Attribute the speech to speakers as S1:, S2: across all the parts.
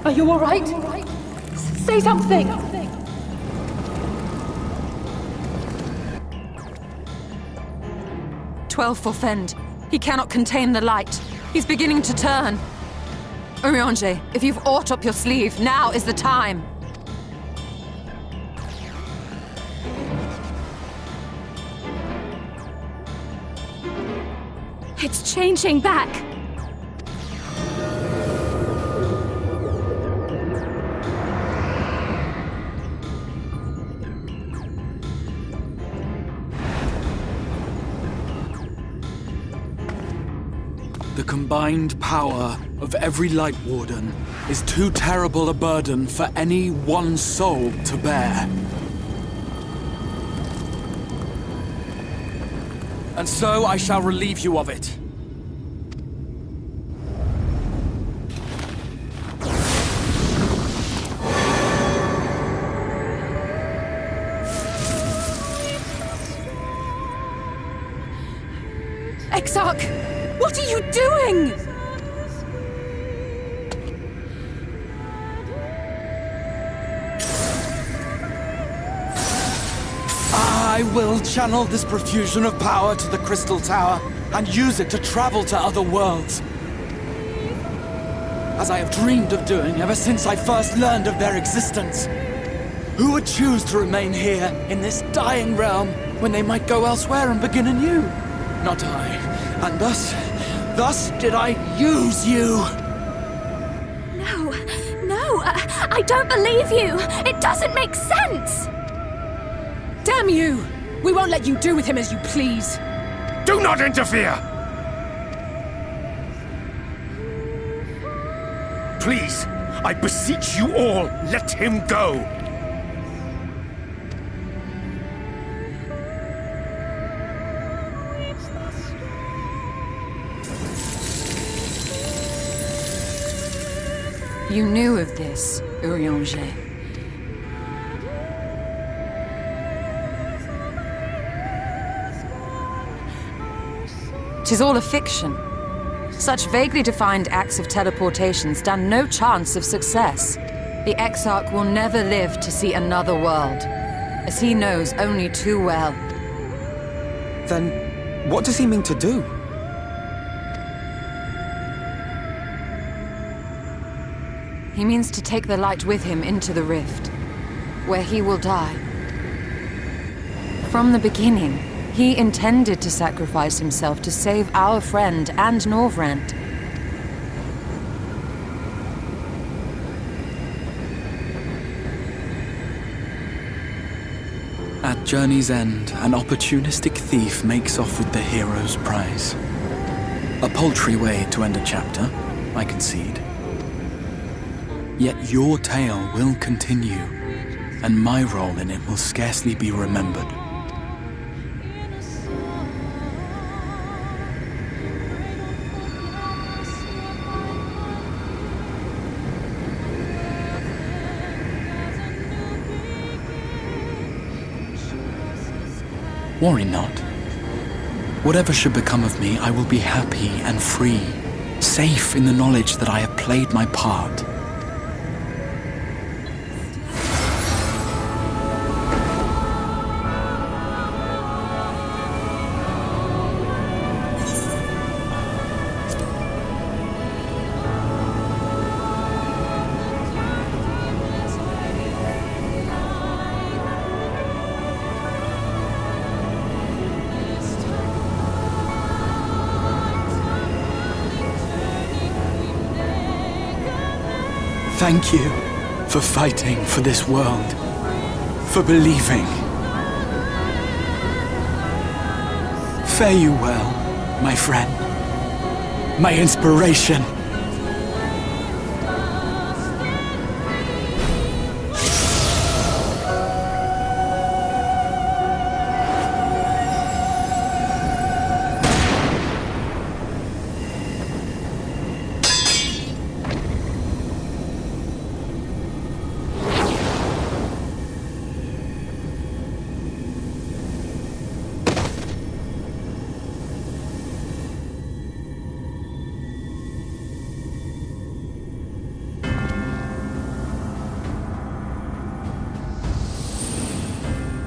S1: Are you all right? Say something!
S2: 12 for Fend. He cannot contain the light. He's beginning to turn. Urianger, if you've aught up your sleeve, now is the time.
S3: It's changing back.
S4: The combined power of every Light Warden is too terrible a burden for any one soul to bear. And so I shall relieve you of it.
S2: Exarch! What are you doing?
S4: I will channel this profusion of power to the Crystal Tower and use it to travel to other worlds. As I have dreamed of doing ever since I first learned of their existence. Who would choose to remain here in this dying realm when they might go elsewhere and begin anew? Not I. And thus did I use you.
S3: No, I don't believe you. It doesn't make sense.
S1: Damn you! We won't let you do with him as you please.
S5: Do not interfere! Please, I beseech you all, let him go!
S2: You knew of this, Urianger. 'Tis all a fiction. Such vaguely defined acts of teleportation stand no chance of success. The Exarch will never live to see another world, as he knows only too well.
S6: Then, what does he mean to do?
S2: He means to take the light with him into the rift, where he will die. From the beginning, he intended to sacrifice himself to save our friend and Norvrent.
S4: At journey's end, an opportunistic thief makes off with the hero's prize. A paltry way to end a chapter, I concede. Yet your tale will continue, and my role in it will scarcely be remembered. Worry not. Whatever should become of me, I will be happy and free, safe in the knowledge that I have played my part. Thank you for fighting for this world, for believing. Fare you well, my friend, my inspiration.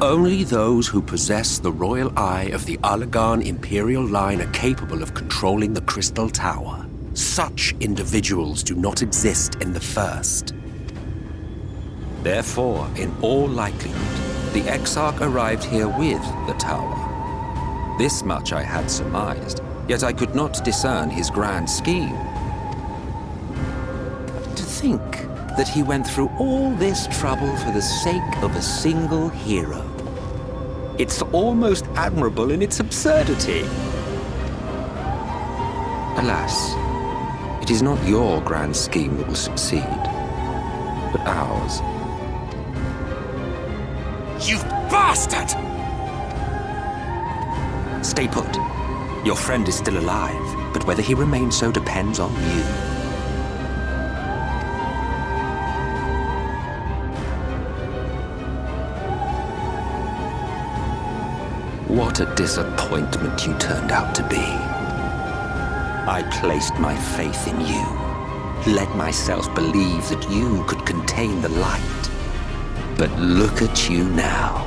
S7: Only those who possess the royal eye of the Allagan Imperial line are capable of controlling the Crystal Tower. Such individuals do not exist in the First. Therefore, in all likelihood, the Exarch arrived here with the tower. This much I had surmised, yet I could not discern his grand scheme. To think that he went through all this trouble for the sake of a single hero. It's almost admirable in its absurdity. Alas, it is not your grand scheme that will succeed, but ours.
S5: You bastard!
S7: Stay put. Your friend is still alive, but whether he remains so depends on you. What a disappointment you turned out to be. I placed my faith in you, let myself believe that you could contain the light. But look at you now,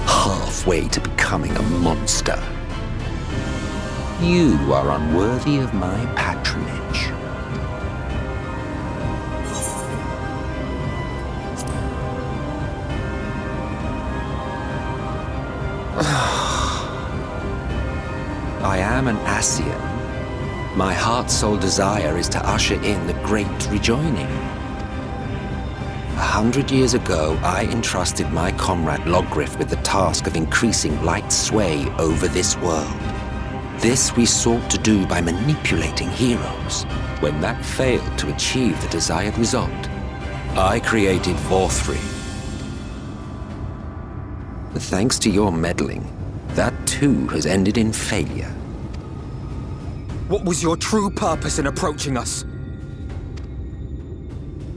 S7: halfway to becoming a monster. You are unworthy of my patronage. I am an Ascian. My heart-soul desire is to usher in the Great Rejoining. 100 years ago, I entrusted my comrade Logriff with the task of increasing light's sway over this world. This we sought to do by manipulating heroes. When that failed to achieve the desired result, I created Vorthri. But thanks to your meddling, that too has ended in failure.
S6: What was your true purpose in approaching us?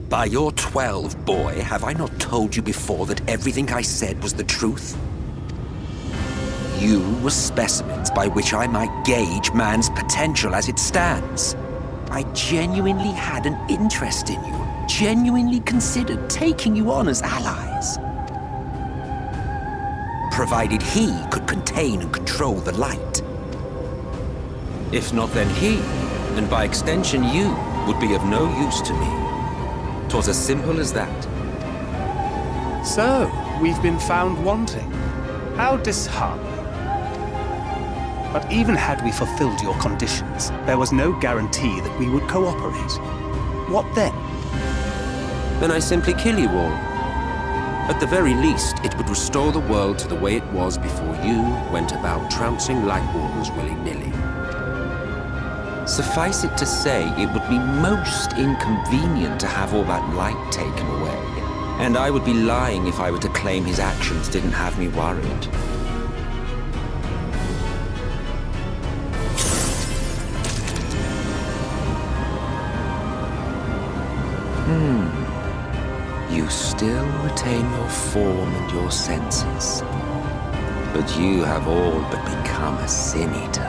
S7: By your 12, boy, have I not told you before that everything I said was the truth? You were specimens by which I might gauge man's potential as it stands. I genuinely had an interest in you, genuinely considered taking you on as allies. Provided he could contain and control the light. If not, then he, and by extension you, would be of no use to me. 'Twas as simple as that.
S5: So, we've been found wanting. How disheartening. But even had we fulfilled your conditions, there was no guarantee that we would cooperate. What then?
S7: Then I simply kill you all. At the very least, it would restore the world to the way it was before you went about trouncing light wardens willy-nilly. Suffice it to say, it would be most inconvenient to have all that light taken away. And I would be lying if I were to claim his actions didn't have me worried. You still retain your form and your senses. But you have all but become a sin-eater.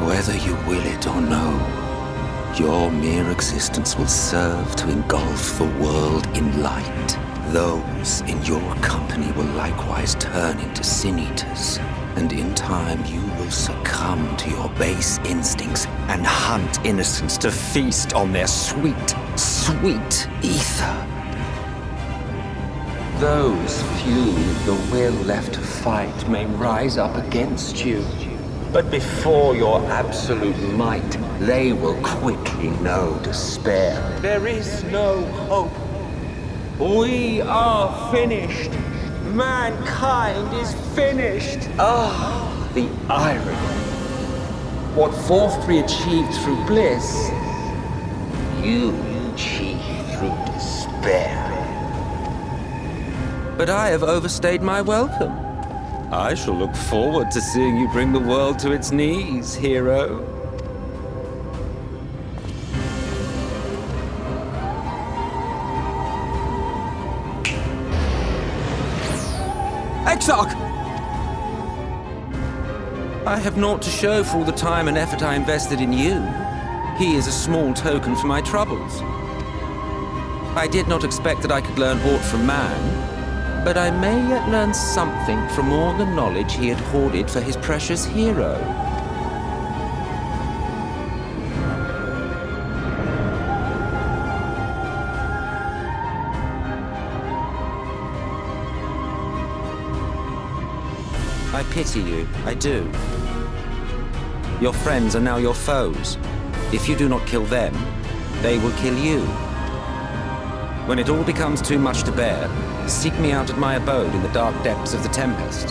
S7: Whether you will it or no, your mere existence will serve to engulf the world in light. Those in your company will likewise turn into sin-eaters, and in time you will succumb to your base instincts and hunt innocents to feast on their sweet, sweet ether. Those few with the will left to fight may rise up against you. But before your absolute might, they will quickly know despair. There is no hope. We are finished. Mankind is finished. Ah, the irony. What Vorthri achieved through bliss, you achieved through despair. But I have overstayed my welcome. I shall look forward to seeing you bring the world to its knees, hero.
S6: Exarch!
S7: I have naught to show for all the time and effort I invested in you. He is a small token for my troubles. I did not expect that I could learn aught from man, But I may yet learn something from all the knowledge he had hoarded for his precious hero. I pity you, I do. Your friends are now your foes. If you do not kill them, they will kill you. When it all becomes too much to bear, seek me out at my abode in the dark depths of the Tempest.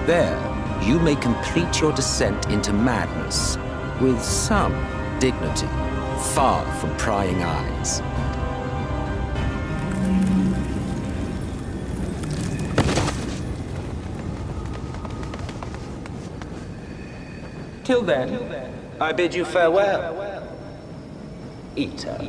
S7: There, you may complete your descent into madness with some dignity, far from prying eyes. Till then, I bid you farewell, Eater.